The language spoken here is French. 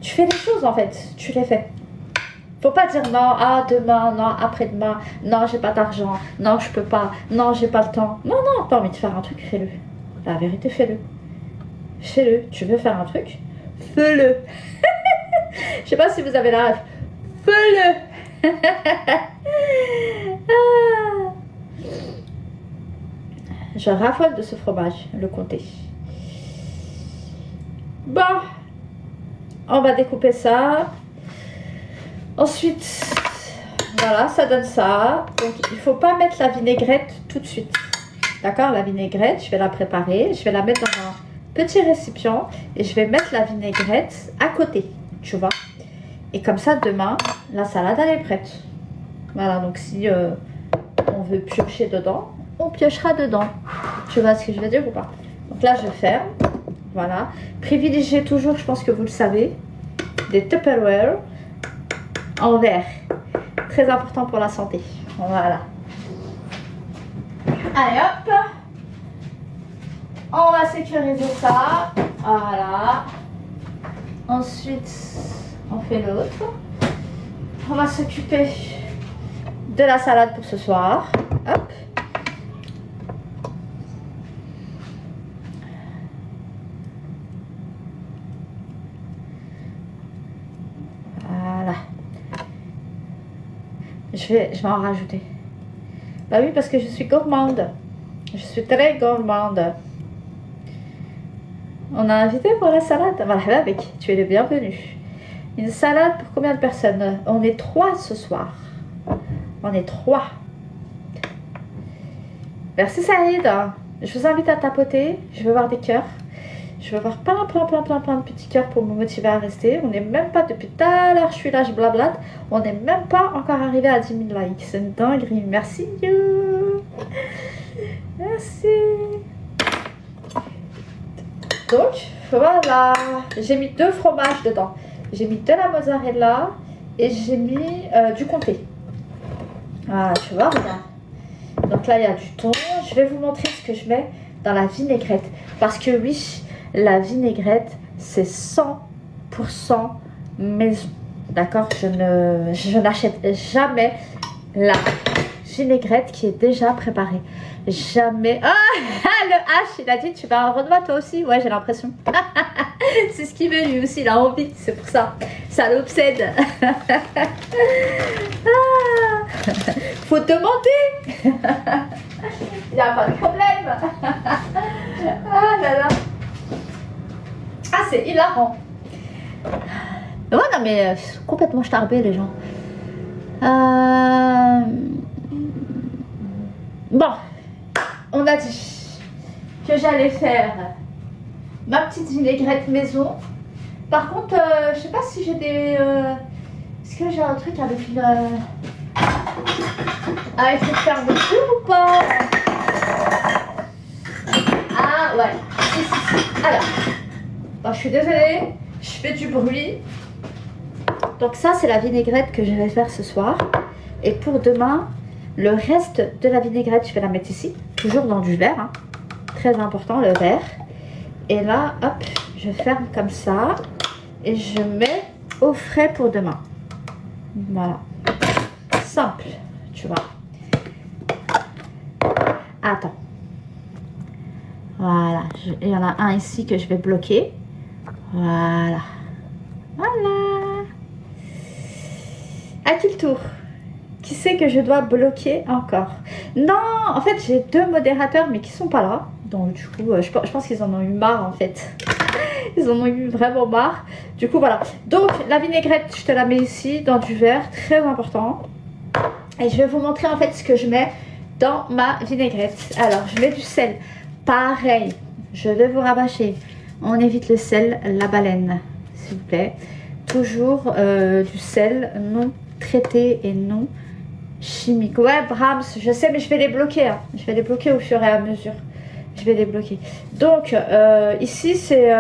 Tu fais les choses en fait, tu les fais. Faut pas dire non, ah demain, non, après-demain, non, j'ai pas d'argent, non, je peux pas, non, j'ai pas le temps. Non, non, t'as envie de faire un truc, fais-le. La vérité, fais-le. Fais-le. Tu veux faire un truc, fais-le. Je sais pas si vous avez la rêve. Fais-le. Ah. Je raffole de ce fromage, le comté. Bon, on va découper ça. Ensuite, voilà, ça donne ça. Donc, il ne faut pas mettre la vinaigrette tout de suite. D'accord? La vinaigrette, je vais la préparer. Je vais la mettre dans un petit récipient. Et je vais mettre la vinaigrette à côté. Tu vois? Et comme ça, demain, la salade, elle est prête. Voilà, donc si on veut piocher dedans, on piochera dedans. Tu vois ce que je veux dire ou pas? Donc là, je ferme. Voilà. Privilégiez toujours, je pense que vous le savez, des Tupperware en verre. Très important pour la santé. Voilà. Allez hop. On va sécuriser ça. Voilà. Ensuite, on fait l'autre. On va s'occuper de la salade pour ce soir. Hop. Voilà. Je vais en rajouter. Bah oui, parce que je suis gourmande. Je suis très gourmande. On a invité pour la salade. Voilà, avec. Tu es le bienvenu. Une salade pour combien de personnes? On est 3 ce soir. On est 3. Merci Saïd. Je vous invite à tapoter. Je veux voir des cœurs. Je veux voir plein de petits cœurs pour me motiver à rester. On n'est même pas, depuis tout à l'heure, je suis là, je blablate. On n'est même pas encore arrivé à 10 000 likes. C'est une dinguerie. Merci you. Merci. Donc, voilà. J'ai mis 2 fromages dedans. J'ai mis de la mozzarella et j'ai mis du comté. Voilà, tu vois, regarde. Donc là, il y a du thon. Je vais vous montrer ce que je mets dans la vinaigrette. Parce que oui, la vinaigrette, c'est 100% maison. D'accord? Je n'achète jamais la vinaigrette qui est déjà préparée. Jamais. Ah, le H, il a dit, tu vas en Renoir toi aussi? Ouais, j'ai l'impression. C'est ce qu'il veut lui aussi, il a envie, c'est pour ça. Ça l'obsède. Ah, faut demander. Il n'y a pas de problème. Ah là là. Ah, c'est hilarant. Ouais, non, mais complètement starbé, les gens. Bon, on a dit que j'allais faire ma petite vinaigrette maison. Par contre, je sais pas si j'ai des... Est-ce que j'ai un truc avec une... avec une fermeture ou pas? Ah ouais, si. Alors, bon, je suis désolée, je fais du bruit. Donc ça, c'est la vinaigrette que je vais faire ce soir. Et pour demain, le reste de la vinaigrette, je vais la mettre ici. Toujours dans du verre, hein. Très important, le verre. Et là, hop, je ferme comme ça. Et je mets au frais pour demain. Voilà. Simple, tu vois. Attends. Voilà. Il y en a un ici que je vais bloquer. Voilà. Voilà. À qui le tour? Qui sait que je dois bloquer encore? Non, en fait, j'ai 2 modérateurs, mais qui sont pas là. Donc, du coup, je pense qu'ils en ont eu marre, en fait. Ils en ont eu vraiment marre. Du coup, voilà. Donc, la vinaigrette, je te la mets ici, dans du verre. Très important. Et je vais vous montrer, en fait, ce que je mets dans ma vinaigrette. Alors, je mets du sel. Pareil, je vais vous rabâcher. On évite le sel, la baleine, s'il vous plaît. Toujours du sel non traité et non chimique. Ouais, Brahms, je sais, mais je vais les bloquer. Hein. Je vais les bloquer au fur et à mesure. Je vais les bloquer. Donc, ici, c'est